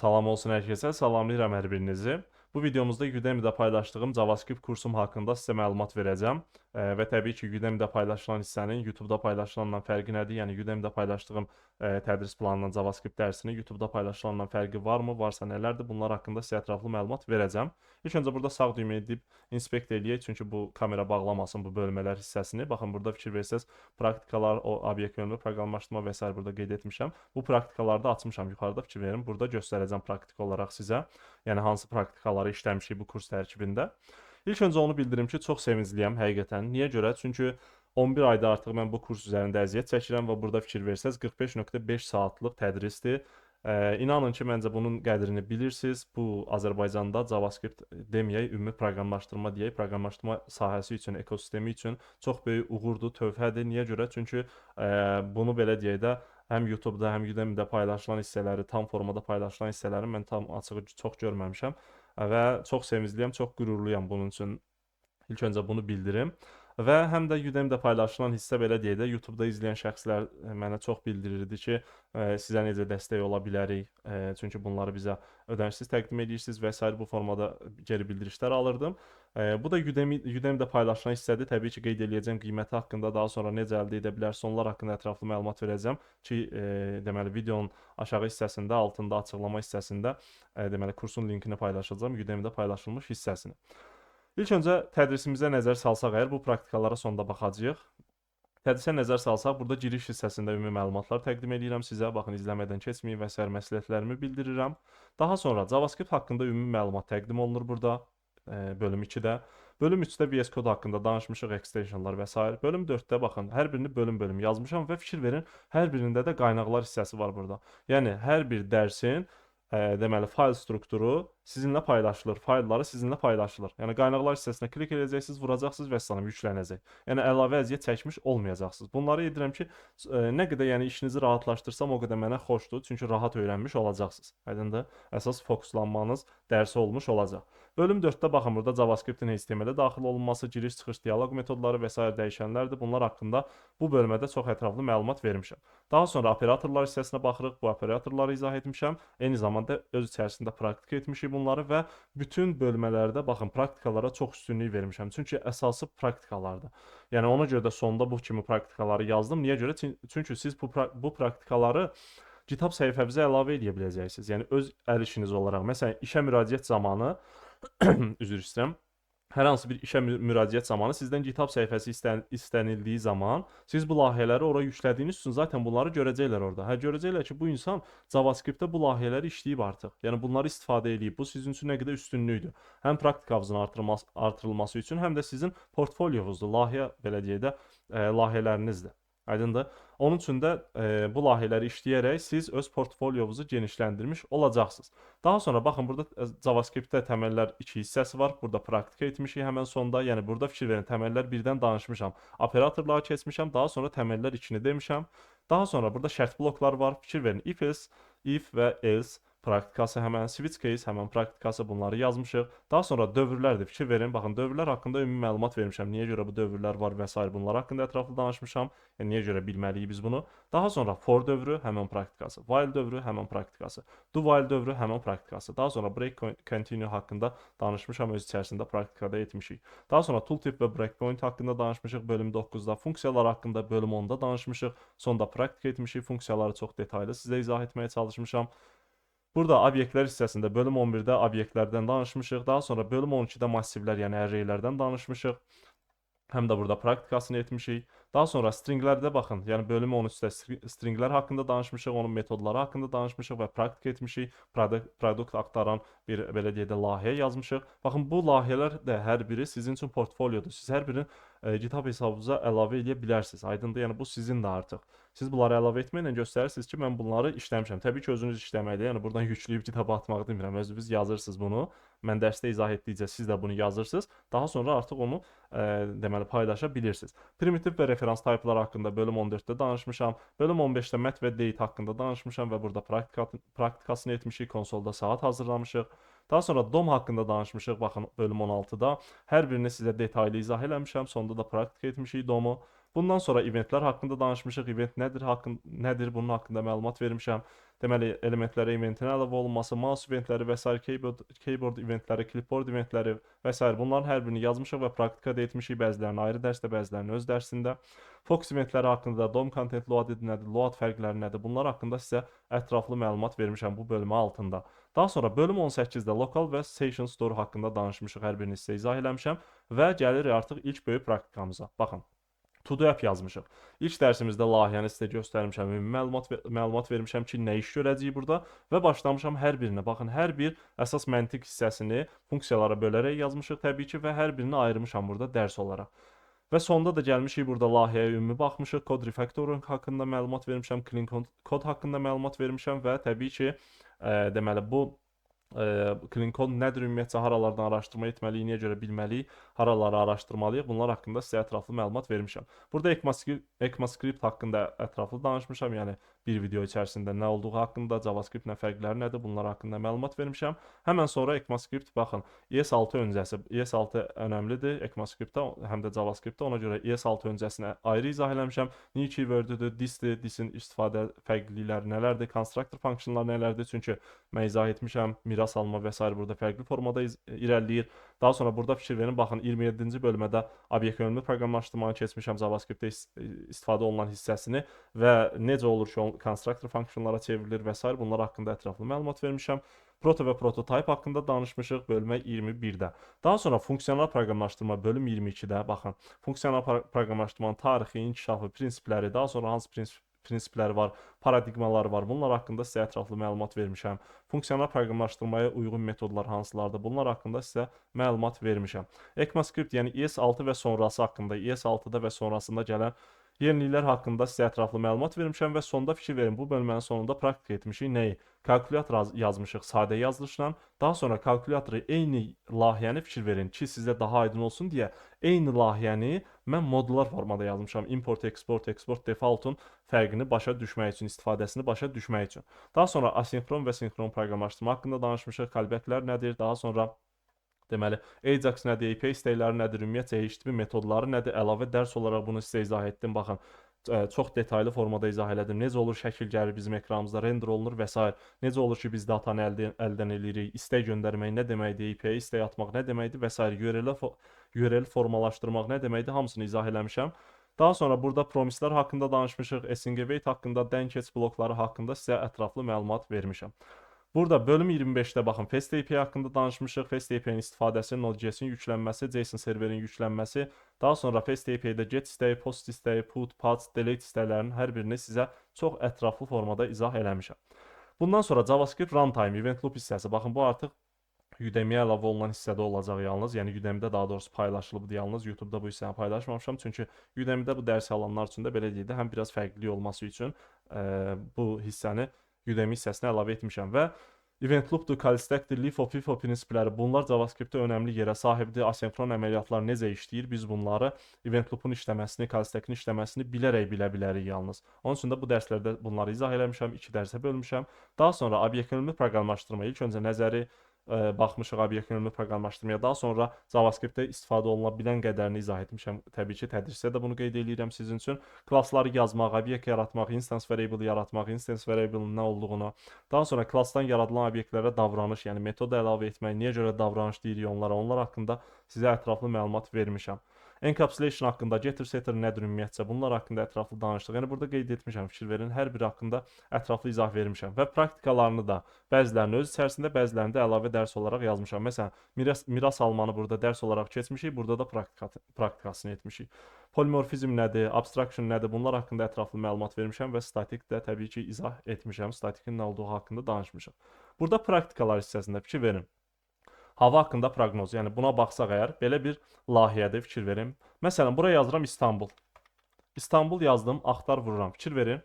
Salam olsun hər kəsə, salamlayıram hər birinizi. Bu videomuzda Udemy-də paylaşdığım JavaScript kursum haqqında sizə məlumat verəcəm. Və təbii ki, Udemy-də paylaşılan hissənin YouTube-da paylaşılandan fərqi nədir? Yəni Udemy-də paylaşdığım tədris planının JavaScript dərsinin YouTube-da paylaşılandan fərqi varmı? Varsa nələrdir? Bunlar haqqında sizə ətraflı məlumat verəcəm. İlk öncə burada sağ düyməni edib inspect eləyək, çünki bu kamera bağlamasın bu bölmələr hissəsini. Baxın, burada fikir versəz, praktikalar, o obyekt yönlü proqramlaşdırma və s. burada qeyd etmişəm. Bu praktikalarda açmışam yuxarıda, fikir verin. Burada göstərəcəm praktik olaraq sizə. Yəni hansı praktikaları işləmişik bu kurs tərkibində. İlk öncə onu bildirim ki, çox sevincliyəm həqiqətən. Niyə görə? Çünki 11 ayda artıq mən bu kurs üzərində əziyyət çəkirəm və burada fikir versəz 45.5 saatlıq tədrisdir. İnanın ki, məncə bunun qədrini bilirsiniz. Bu Azərbaycanda JavaScript deməyək, ümumi proqramlaşdırma deyək, proqramlaşdırma sahəsi üçün, ekosistemi üçün çox böyük uğurdur, tövhədir. Niyə görə? Çünki bunu belə deyək də həm YouTube-da, həm Udemy-də paylaşılan hissələri, tam formada paylaşılan hissələri mən tam açığı çox görməmişəm və çox sevincliyəm, çox qürurluyam bunun üçün. İlk öncə bunu bildirim. Və həm də Udemy-də paylaşılan hissə belə deyək də YouTube-da izləyən şəxslər mənə çox bildirirdi ki, sizə necə dəstək ola bilərik. Çünki bunları bizə ödənişsiz təqdim edirsiniz və s. bu formada geri bildirişlər alırdım. Bu da Udemy-də paylaşılan hissədir. Təbii ki, qeyd eləyəcəm qiyməti haqqında, daha sonra necə əldə edə bilərsiniz, onlar haqqında ətraflı məlumat verəcəm ki, deməli videonun aşağı hissəsində, altında açıqlama hissəsində deməli kursun linkini paylaşacağam, Udemy-də paylaşılmış hissəsini. İlk öncə tədrisimizə nəzər salsaq əgər, bu praktikalara sonda baxacağıq. Tədrisə nəzər salsaq, burada giriş hissəsində ümumi məlumatlar təqdim edirəm sizə. Baxın, izləmədən keçməyin və s. məsləhətlərimi bildirirəm. Daha sonra JavaScript haqqında ümumi məlumat təqdim olunur burada, bölüm 2-də. Bölüm 3-də VS Code haqqında danışmışıq, extensionlar və s. Bölüm 4-də baxın, hər birini bölüm-bölüm yazmışam və fikir verin, hər birində də qaynaqlar hissəsi var burada. Yəni, hər bir dərsin deməli, fayl strukturu sizinlə paylaşılır, faylları sizinlə paylaşılır. Yəni, qaynaqlar hissəsinə klik edəcəksiniz, vuracaqsınız və salam yüklənəcək. Yəni, əlavə əziyyət çəkmiş olmayacaqsınız. Bunları edirəm ki, nə qədər yəni işinizi rahatlaşdırsam, o qədər mənə xoşdur, çünki rahat öyrənmiş olacaqsınız. Aydındır? Əsas fokuslanmanız dərsə olmuş olacaq. Bölüm 4-də baxın, burada JavaScript-in HTML-ə daxil olunması, giriş-çıxış dialoq metodları və s. dəyişənlərdir. Bunlar haqqında bu bölmədə çox ətraflı məlumat vermişəm. Daha sonra operatorlar hissəsinə baxırıq, bu operatorları izah etmişəm. Eyni zamanda öz içərisində praktika etmişik bunları və bütün bölmələrdə baxın, praktikalara çox üstünlük vermişəm. Çünki əsası praktikalardır. Yəni ona görə də sonda bu kimi praktikaları yazdım. Niyə görə? Çünki siz bu praktikaları GitHub səhifəmizə əlavə edə biləcəksiniz. Yəni öz əl işiniz olaraq. Məsələn, işə müraciət zamanı üzr istəyirəm. Hər hansı bir işə müraciət zamanı sizdən GitHub səhifəsi istənildiyi zaman siz bu layihələri ora yüklədiyiniz üçün zaten bunları görəcəklər orada. Görəcəklər ki, bu insan JavaScript-də bu layihələri işləyib artıq. Yəni bunları istifadə edib. Bu sizin üçün nə qədər üstünlükdür. Həm praktikanızın artırılması üçün, həm də sizin portfolyonuzdur. Layihə belə deyək də layihələrinizdir. Aydındır? Onun üçün də bu layihələri işləyərək siz öz portfolyonuzu genişləndirmiş olacaqsınız. Daha sonra baxın, burada JavaScript-də təməllər 2 hissəsi var. Burada praktika etmişik həmən sonda. Yəni burada fikir verin, təməllər 1-dən danışmışam. Operatorları keçmişəm, daha sonra təməllər 2-ni demişəm. Daha sonra burada şərt blokları var. Fikir verin, if və else praktikası həmən, switch case həmən praktikası, bunları yazmışıq. Daha sonra dövrlərdir, fikir verin. Baxın, dövrlər haqqında ümumi məlumat vermişəm. Niyə görə bu dövrlər var və s. bunlar haqqında ətraflı danışmışam. Yəni, niyə görə bilməliyik biz bunu. Daha sonra for dövrü həmən praktikası, while dövrü həmən praktikası, do while dövrü həmən praktikası. Daha sonra break continue haqqında danışmışam, öz içərisində praktikada etmişik. Daha sonra tooltip və breakpoint haqqında danışmışıq bölüm 9-da. Funksiyalar haqqında bölüm 10-da danışmışıq. Sonda praktika etmişik. Funksiyaları çox detaylı sizə izah etməyə çalışmışam. Burada obyektlər hissəsində bölüm 11-də obyektlərdən danışmışıq. Daha sonra bölüm 12-də massivlər, yəni arraylərdən danışmışıq. Həm də burada praktikasını etmişik. Daha sonra stringlərdə baxın, yəni bölüm 13-də stringlər haqqında danışmışıq, onun metodları haqqında danışmışıq və praktika etmişik. Produkt aktaran bir, belə deyək də, layihə yazmışıq. Baxın, bu layihələr də hər biri sizin üçün portfolyodur. Siz hər birini GitHub hesabınıza əlavə edə bilərsiniz. Aydındır, yəni bu sizin də artıq. Siz bunları əlavə etməklə göstərirsiniz ki, mən bunları işləmişəm. Təbii ki, özünüz işləməkdə, yəni buradan yükləyib GitHub-a atmağı demirəm. Özünüz yazırsınız bunu. Mən dərsdə izah etdikcə siz də bunu yazırsınız. Daha sonra artıq onu deməli paylaşa bilirsiniz. Primitiv və referans taypları haqqında bölüm 14-də danışmışam. Bölüm 15-də mat və date haqqında danışmışam və burada praktikasını etmişik. Konsolda saat hazırlamışıq. Daha sonra DOM haqqında danışmışıq. Baxın, bölüm 16-da hər birini sizə detaylı izah eləmişəm. Sonda da praktika etmişik DOM-u. Bundan sonra eventlər haqqında danışmışıq. Event nədir, bunun haqqında məlumat vermişəm. deməli elementlərə eventin əlavə olunması, mouse eventləri və sair, keyboard eventləri, clipboard eventləri və sair bunların hər birini yazmışıq və praktikada etmişik. Bəzilərini ayrı dərsdə, bəzilərini öz dərsində. Fox eventləri haqqında, DOM content loaded nədir, load fərqləri nədir? Bunlar haqqında sizə ətraflı məlumat vermişəm bu bölümü altında. Daha sonra bölüm 18-də lokal və session store haqqında danışmışıq, hər birini sizə izah eləmişəm və gəlirik artıq ilk böyük praktikamıza. Baxın. To-do app yazmışıq. İlk dərsimizdə layihəni sizə göstərmişəm, ümumi məlumat vermişəm ki, nə iş görəcəyik burada və başlamışam hər birinə. Baxın, hər bir əsas məntiq hissəsini funksiyalara bölərək yazmışıq təbii ki və hər birini ayırmışam burada dərs olaraq. Və sonda da gəlmişik burada layihəyə ümumi baxmışıq, kod refactoring haqqında məlumat vermişəm, clean kod haqqında məlumat vermişəm və təbii ki, deməli bu clean code nədir ümumiyyətcə, haralardan araşdırma etməliyik, niyə görə bilməliyik, haraları araşdırmalıyıq, bunlar haqqında sizə ətraflı məlumat vermişəm. Burada ECMAScript haqqında ətraflı danışmışam, yəni bir video içərisində nə olduğu haqqında, JavaScript nə fərqləri nədir, bunlar haqqında məlumat vermişəm. Həmən sonra ECMAScript, baxın, ES6 öncəsi, ES6 önəmlidir ECMAScript-də, həm də JavaScript-də, ona görə ES6 öncəsinə ayrı izah eləmişəm. New keyword-üdür, this-dir, this-in istifadə fərqlilikləri nələrdir, constructor funksiyonlar nələrdir, çünki mən izah etmişəm, miras alma və s. burada fərqli formada irəliləyir. Daha sonra burada fikir verin, baxın 27-ci bölmədə obyekt yönümlü proqramlaşdırmanı keçmişəm, JavaScript-də istifadə olunan hissəsini və necə olur ki, constructor funksiyonlara çevrilir və s. bunlar haqqında ətraflı məlumat vermişəm. Proto və prototype haqqında danışmışıq bölmə 21-də. Daha sonra funksional proqramlaşdırma bölüm 22-də, baxın, funksional proqramlaşdırmanın tarixi, inkişafı, prinsipləri, daha sonra hansı prinsipləri var, paradigmalar var. Bunlar haqqında sizə ətraflı məlumat vermişəm. Funksional proqramlaşdırmaya uyğun metodlar hansılardır? Bunlar haqqında sizə məlumat vermişəm. ECMAScript, yəni ES6 və sonrası haqqında, ES6-da və sonrasında gələn yeniliklər haqqında sizə ətraflı məlumat vermişəm və sonda fikir verin, bu bölmənin sonunda praktika etmişik nəyi? Kalkulyator yazmışıq sadə yazılışla. Daha sonra kalkulyatoru eyni layihəni fikir verin ki, sizə daha aydın olsun deyə eyni layihəni mən modullar formada yazmışam. Import, export defaultun fərqini başa düşmək üçün, istifadəsini başa düşmək üçün. Daha sonra asenkron və senkron proqramlaşdırma haqqında danışmışıq. Callbacklər nədir? Daha sonra deməli, Ajax nədir, API istəkləri nədir, ümumiyyətcə HTTP metodları nədir, əlavə dərs olaraq bunu sizə izah etdim. Baxın, çox detaylı formada izah elədim. Necə olur şəkil gəlir bizim ekranımızda, render olunur və s. Necə olur ki, biz datanı əldən edirik, istək göndərmək nə deməkdir, API istək atmaq nə deməkdir və s. URL formalaşdırmaq nə deməkdir, hamısını izah eləmişəm. Daha sonra burada promislər haqqında danışmışıq, async await haqqında, then catch blokları haqqında sizə ətraflı məlumat vermişəm. Burada bölüm 25-də baxın, Fast API haqqında danışmışıq. Fast API-nin istifadəsi, Node.js-in yüklənməsi, JSON serverin yüklənməsi, daha sonra Fast API-də get istəyi, post istəyi, put, patch, delete istəklərinin hər birini sizə çox ətraflı formada izah eləmişəm. Bundan sonra JavaScript runtime, event loop hissəsi. Baxın, bu artıq Udemy-yə əlavə olunan hissədə olacaq yalnız. Yəni Udemy-də daha doğrusu paylaşılıb yalnız. YouTube-da bu hissəni paylaşmamışam. Çünki Udemy-də bu dərs alanlar üçün də belə deyildi. Həm biraz fərqli olması üçün bu hissəni Udemy hissəsinə əlavə etmişəm və event loop-dur, call stack-dir, LIFO, FIFO prinsipləri, bunlar JavaScript-də önəmli yerə sahibdir. Asenkron əməliyyatlar necə işləyir? Biz bunları event loop-un işləməsini, call stack-in işləməsini bilərək bilə bilərik yalnız. Onun üçün də bu dərslərdə bunları izah eləmişəm, 2 dərsə bölmüşəm. Daha sonra obyekt yönümlü proqramlaşdırma, ilk öncə nəzəri baxmışıq obyekt yönümlü proqramlaşdırmaya. Daha sonra JavaScript-də istifadə oluna bilən qədərini izah etmişəm. Təbii ki, tədrisdə də bunu qeyd edirəm sizin üçün. Klassları yazmaq, obyekt yaratmaq, instance variable yaratmaq, instance variable-ın nə olduğunu, daha sonra klassdan yaradılan obyektlərə davranış, yəni metod əlavə etmək, niyə görə davranış deyirik onlara, onlar haqqında sizə ətraflı məlumat vermişəm. Encapsulation haqqında, getter setter nədir ümumiyyətcə, bunlar haqqında ətraflı danışdıq. Yəni burada qeyd etmişəm, fikir verin, hər biri haqqında ətraflı izah vermişəm və praktikalarını da bəzilərini öz içərisində, bəzilərini də əlavə dərs olaraq yazmışam. Məsələn, miras almanı burada dərs olaraq keçmişik, burada da praktikasını etmişik. Polymorfizm nədir, abstraction nədir, bunlar haqqında ətraflı məlumat vermişəm və statik də təbii ki izah etmişəm, statikin nə olduğu haqqında danışmışam. Burada praktikalar hissəsində fikir verin. Hava haqqında proqnoz, yəni buna baxsaq əgər, belə bir layihədə fikir verin. Məsələn, buraya yazıram İstanbul. İstanbul yazdım, axtar vururam. Fikir verin.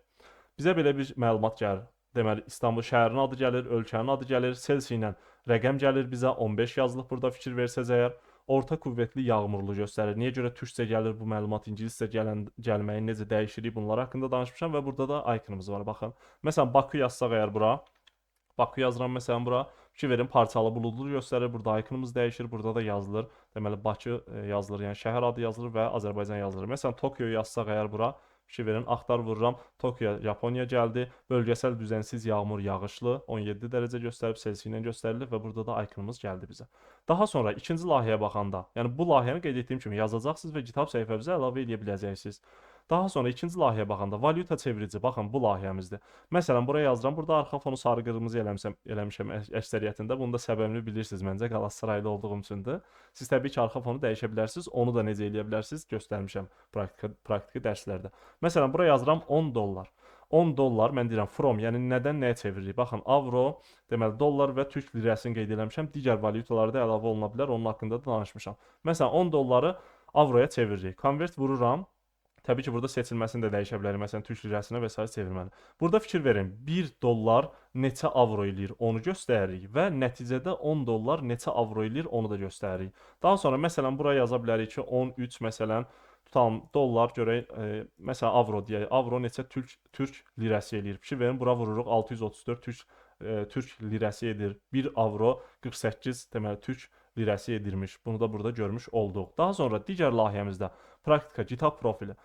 Bizə belə bir məlumat gəlir. Deməli, İstanbul şəhərinin adı gəlir, ölkənin adı gəlir, Celsius ilə rəqəm gəlir bizə, 15 yazılıb burada fikir versəz əgər. Orta qüvvətli yağmurlu göstərir. Niyə görə türkcə gəlir bu məlumat, ingiliscə gəlməyi necə dəyişirik, bunlar haqqında danışmışam və burada da iconumuz var, baxın. Məsələn, Bakı yazsaq əgər bura, Bakı yazıram məsələn bura, fikir verin, parçalı buludlu göstərir, burada iconumuz dəyişir, burada da yazılır. Deməli, Bakı yazılır, yəni şəhər adı yazılır və Azərbaycan yazılır. Məsələn, Tokyo yazsaq əgər bura, Fikir verin, axtar vururam. Tokyo, Yaponiya gəldi. Bölgəsel düzənsiz yağmur yağışlı 17 dərəcə göstərib, Selsi ilə göstərilir və burada da ikonumuz gəldi bizə. Daha sonra ikinci layihəyə baxanda, yəni bu layihəni qeyd etdiyim kimi yazacaqsınız və GitHub səhifəmizə əlavə edə biləcəksiniz. Daha sonra ikinci layihəyə baxanda valyuta çevirici, baxın bu layihəmizdir. Məsələn, buraya yazıram. Burada arxa fonu sarı qırmızı eləmişəm əksəriyyətində. Bunun da səbəbini bilirsiniz məncə, Qalatasaraylı olduğum üçündür. Siz təbii ki, arxa fonu dəyişə bilərsiniz. Onu da necə eləyə bilərsiniz göstərmişəm praktiki dərslərdə. Məsələn, buraya yazıram 10 dollar. 10 dollar mən deyirəm from, yəni nədən nəyə çeviririk? Baxın, avro, deməli dollar və türk lirəsini qeyd eləmişəm. Digər valyutalar da əlavə oluna bilər. Onun haqqında da danışmışam. Məsələn, 10 dolları avroya çeviririk. Convert vururam. Təbii ki, burada seçilməsini də dəyişə bilərik. Məsələn, türk lirəsinə və s. çevirməni. Burada fikir verin. 1 dollar neçə avro eləyir onu göstəririk və nəticədə 10 dollar neçə avro eləyir onu da göstəririk. Daha sonra məsələn buraya yaza bilərik ki, 13 məsələn tutalım dollar görək, məsələn avro deyək. Avro neçə türk lirəsi eləyir? Fikir verin, bura vururuq 634 türk lirəsi edir. 1 avro 48 deməli türk lirəsi edirmiş. Bunu da burada görmüş olduq. Daha sonra digər layihəmizdə praktika GitHub profili.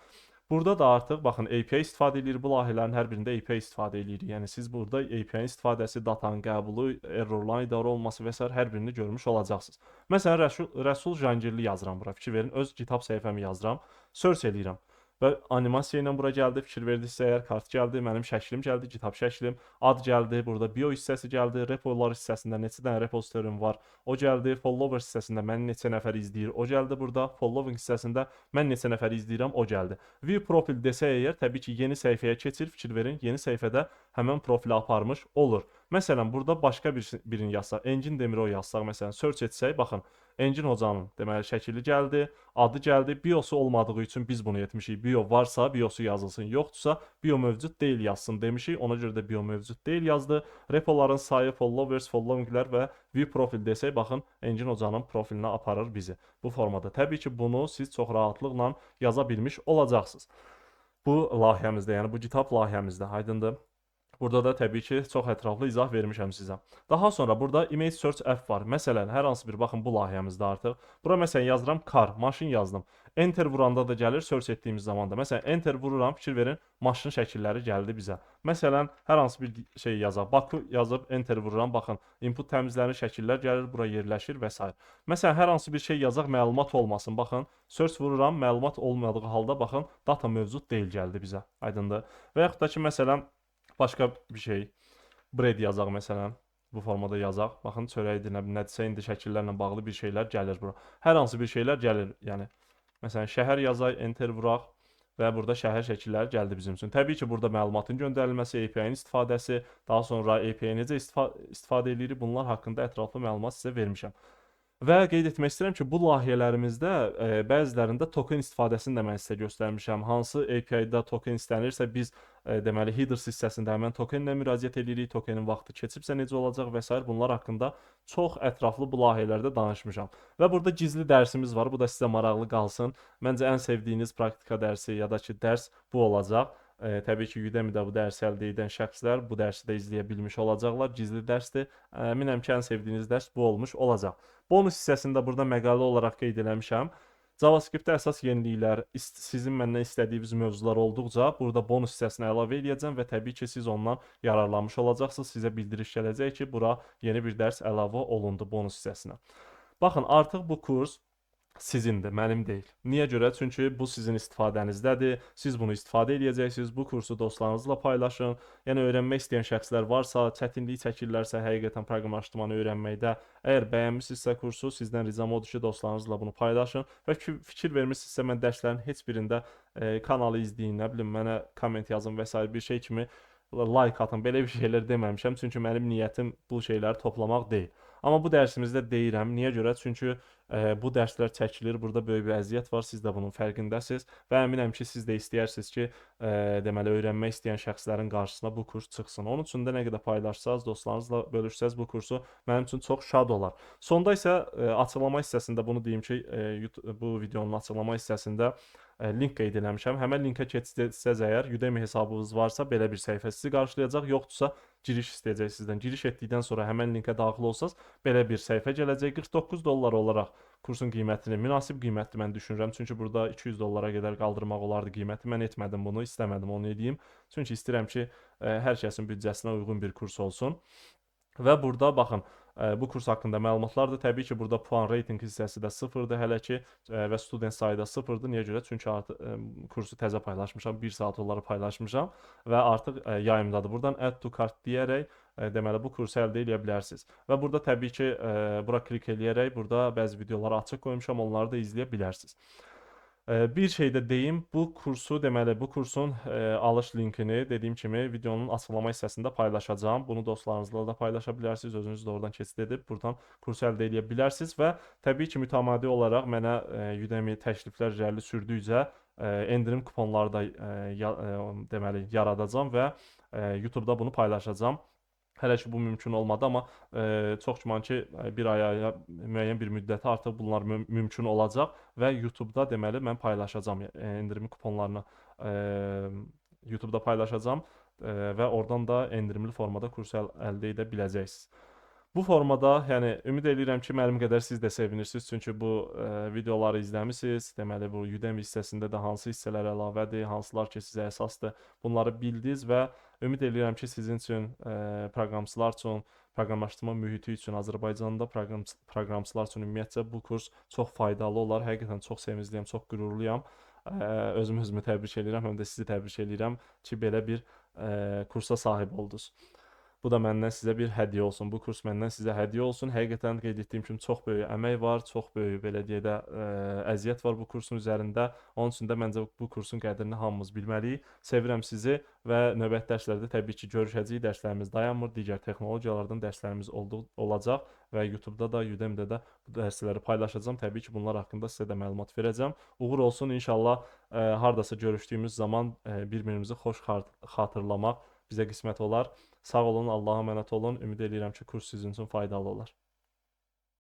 Burada da artıq baxın API istifadə edilir. Bu layihələrin hər birində API istifadə edirik. Yəni siz burada API-nin istifadəsi, datanın qəbulu, errorların idarə olunması və s. hər birini görmüş olacaqsınız. Məsələn, Rəsul Jangirli yazıram bura. Fikir verin, öz GitHub səhifəmi yazıram. Search eləyirəm. Və animasiya ilə bura gəldi. Fikir verdinizsə əgər kart gəldi, mənim şəklim gəldi, GitHub şəklim, ad gəldi, burada bio hissəsi gəldi, repolar hissəsində neçə dənə repositoryum var, o gəldi, followers hissəsində məni neçə nəfər izləyir, o gəldi burada, following hissəsində mən neçə nəfər izləyirəm, o gəldi. View profil desə əgər, təbii ki, yeni səhifəyə keçir, fikir verin, yeni səhifədə həmən profili aparmış olur. Məsələn, burada başqa birini yazsaq, Engin Demirov yazsaq, məsələn, search etsək, baxın, Engin hocanın deməli şəkili gəldi, adı gəldi, biosu olmadığı üçün biz bunu etmişik. Bio varsa biosu yazılsın, yoxdursa bio mövcud deyil yazsın demişik. Ona görə də bio mövcud deyil yazdı. Repoların sayı, followers, followinglər və view profil desək, baxın, Engin hocanın profilinə aparır bizi bu formada. Təbii ki, bunu siz çox rahatlıqla yaza bilmiş olacaqsınız. Bu layihəmizdə, yəni bu GitHub layihəmizdə, aydındır. Burada da təbii ki, çox ətraflı izah vermişəm sizə. Daha sonra burada image search app var. Məsələn, hər hansı bir, baxın bu layihəmizdə artıq. Bura məsələn yazıram car, maşın yazdım. Enter vuranda da gəlir search etdiyimiz zaman da. Məsələn, enter vururam, fikir verin, maşın şəkilləri gəldi bizə. Məsələn, hər hansı bir şey yazaq. Bakı yazıb enter vururam, baxın, input təmizlənir, şəkillər gəlir, bura yerləşir və s. Məsələn, hər hansı bir şey yazaq, məlumat olmasın. Baxın, search vururam, məlumat olmadığı halda baxın, data mövcud deyil gəldi bizə. Aydındır. Və yaxud da ki, məsələn, başqa bir şey, bread yazaq məsələn, bu formada yazaq. Baxın, çörəkdir, nədirsə indi şəkillərlə bağlı bir şeylər gəlir bura. Hər hansı bir şeylər gəlir, yəni. Məsələn, şəhər yazaq, enter vuraq və burada şəhər şəkilləri gəldi bizim üçün. Təbii ki, burada məlumatın göndərilməsi, API-nin istifadəsi, daha sonra API necə istifadə edirik, bunlar haqqında ətraflı məlumat sizə vermişəm. Və qeyd etmək istəyirəm ki, bu layihələrimizdə bəzilərində token istifadəsini də mən sizə göstərmişəm. Hansı API-da token istənirsə biz deməli headers hissəsində həmən tokenlə müraciət edirik, tokenin vaxtı keçibsə necə olacaq və s. bunlar haqqında çox ətraflı bu layihələrdə danışmışam. Və burada gizli dərsimiz var. Bu da sizə maraqlı qalsın. Məncə ən sevdiyiniz praktika dərsi ya da ki dərs bu olacaq. Təbii ki, Udemy-də bu dərsi əldə edən şəxslər bu dərsi də izləyə bilmiş olacaqlar. Gizli dərsdir. Əminəm ki, ən sevdiyiniz dərs bu olmuş olacaq. Bonus hissəsində burada məqalə olaraq qeyd eləmişəm. JavaScript-də əsas yeniliklər, sizin məndən istədiyiniz mövzular olduqca burada bonus hissəsini əlavə edəcəm və təbii ki, siz ondan yararlanmış olacaqsınız. Sizə bildiriş gələcək ki, bura yeni bir dərs əlavə olundu bonus hissəsinə. Baxın, artıq bu kurs sizindir, mənim deyil. Niyə görə? Çünki bu sizin istifadənizdədir. Siz bunu istifadə edəcəksiniz. Bu kursu dostlarınızla paylaşın. Yəni öyrənmək istəyən şəxslər varsa, çətinlik çəkirlərsə həqiqətən proqramlaşdırmanı öyrənməkdə, əgər bəyənmisinizsə kursu, sizdən ricam odur ki, dostlarınızla bunu paylaşın və fikir vermisinizsə mən dərslərin heç birində kanalı izləyin, nə bilim, mənə komment yazın və s. bir şey kimi like atın. Belə bir şeylər deməmişəm, çünki mənim niyyətim bu şeyləri toplamaq deyil. Amma bu dərsimizdə deyirəm. Niyə görə? Çünki bu dərslər çəkilir. Burada böyük bir əziyyət var. Siz də bunun fərqindəsiniz və əminəm ki, siz də istəyirsiniz ki, deməli öyrənmək istəyən şəxslərin qarşısına bu kurs çıxsın. Onun üçün də nə qədər paylaşsaz, dostlarınızla bölüşsəz bu kursu mənim üçün çox şad olar. Sonda isə açıqlama hissəsində bunu deyim ki, bu videonun açıqlama hissəsində link qeyd eləmişəm. Həmin linkə keçsəz əgər Udemy hesabınız varsa belə bir səhifə sizi qarşılayacaq, yoxdursa giriş istəyəcək sizdən. Giriş etdikdən sonra həmin linkə daxil olsaz belə bir səhifə gələcək. 49 dollar olaraq kursun qiymətini münasib qiymətli mən düşünürəm. Çünki burada 200 dollara qədər qaldırmaq olardı qiyməti. Mən etmədim bunu, istəmədim onu edeyim. Çünki istəyirəm ki, hər kəsin büdcəsinə uyğun bir kurs olsun. Və burada baxın, bu kurs haqqında məlumatlardır. Təbii ki, burada puan reytinq hissəsi də 0-dır hələ ki və student sayı da 0-dır. Niyə görə? Çünki artıq kursu təzə paylaşmışam, 1 saat onları paylaşmışam və artıq yayımdadır. Buradan add to cart deyərək deməli bu kursu əldə edə bilərsiniz. Və burada təbii ki, bura klik eləyərək burada bəzi videoları açıq qoymuşam, onları da izləyə bilərsiniz. Bir şey də deyim, bu kursu, deməli bu kursun alış linkini dediyim kimi videonun açıqlama hissəsində paylaşacağam. Bunu dostlarınızla da paylaşa bilərsiniz. Özünüz də oradan keçid edib buradan kursu əldə edə bilərsiniz və təbii ki, mütəmadi olaraq mənə Udemy təkliflər irəli sürdükcə endirim kuponları da deməli yaradacağam və YouTube-da bunu paylaşacağam. Hələ ki bu mümkün olmadı, amma çox güman ki bir aya müəyyən bir müddətə artıq bunlar mümkün olacaq və YouTube-da deməli mən paylaşacağam endirim kuponlarını YouTube-da paylaşacağam və oradan da endirimli formada kurs əldə edə biləcəksiniz. Bu formada, yəni ümid edirəm ki, mənim qədər siz də sevinirsiniz, çünki bu videoları izləmisiniz. Deməli bu Udemy hissəsində də hansı hissələr əlavədir, hansılar ki sizə əsasdır, bunları bildiniz və ümid edirəm ki, sizin üçün, proqramçılar üçün, proqramlaşdırma mühiti üçün, Azərbaycanda proqramçılar üçün ümumiyyətcə bu kurs çox faydalı olar. Həqiqətən çox sevincliyəm, çox qürurluyam. Özümü təbrik edirəm, həm də sizi təbrik edirəm ki, belə bir kursa sahib oldunuz. Bu da məndən sizə bir hədiyyə olsun. Bu kurs məndən sizə hədiyyə olsun. Həqiqətən qeyd etdiyim kimi çox böyük əmək var, çox böyük belə deyə də əziyyət var bu kursun üzərində. Onun üçün də məncə bu kursun qədrini hamımız bilməliyik. Sevirəm sizi və növbəti dərslərdə təbii ki, görüşəcəyik. Dərslərimiz dayanmır. Digər texnologiyalardan dərslərimiz olacaq və YouTube-da da, Udemy-də də bu dərsləri paylaşacağam. Təbii ki, bunlar haqqında sizə də məlumat verəcəm. Uğur olsun. İnşallah hardasa görüşdüyümüz zaman bir-birimizi xoş xatırlamaq bizə qismət olar. Sağ olun, Allah'a əmanət olun. Ümid edirəm ki, kurs sizin üçün faydalı olar.